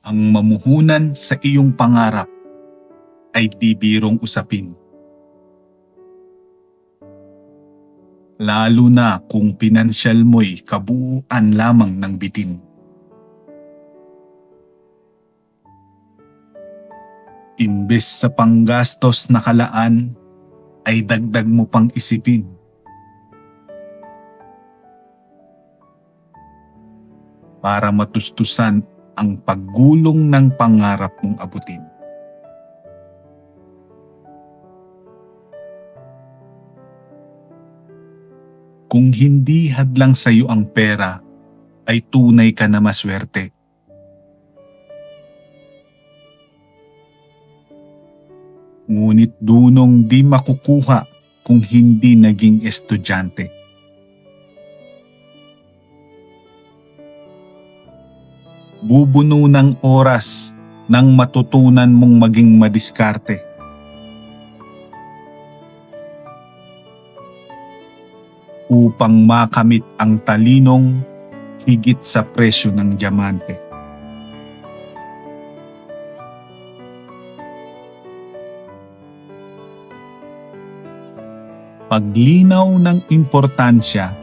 Ang mamuhunan sa iyong pangarap ay di birong usapin. Lalo na kung pinansyal mo'y kabuuan lamang ng bitin. Imbes sa panggastos na kalaan, ay dagdag mo pang isipin. Para matustusan ang paggulong ng pangarap mong abutin. Kung hindi hadlang sa iyo ang pera, ay tunay ka na maswerte. Ngunit dunong di makukuha kung hindi naging estudyante. Bubuno ng oras nang matutunan mong maging madiskarte. Upang makamit ang talinong higit sa presyo ng diamante. Paglinaw ng importansya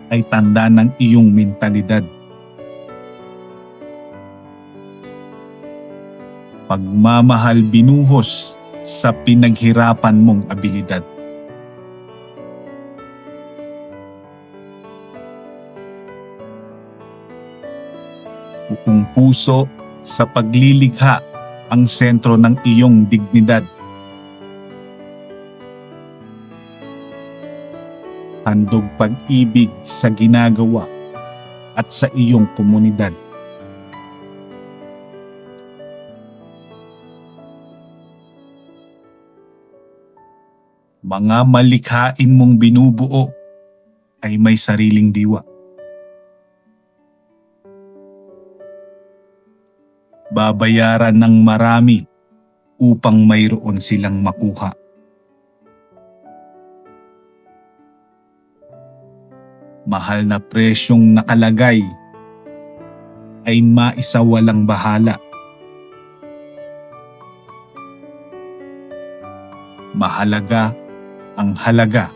ay tanda ng iyong mentalidad. Pagmamahal binuhos sa pinaghirapan mong abilidad. Buong puso sa paglilikha ang sentro ng iyong dignidad. Handog pag-ibig sa ginagawa at sa iyong komunidad. Mga malikhain mong binubuo ay may sariling diwa. Babayaran ng marami upang mayroon silang makuha. Mahal na presyong nakalagay ay maisawalang bahala. Mahalaga ang halaga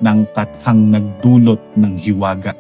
ng kathang nagdulot ng hiwaga.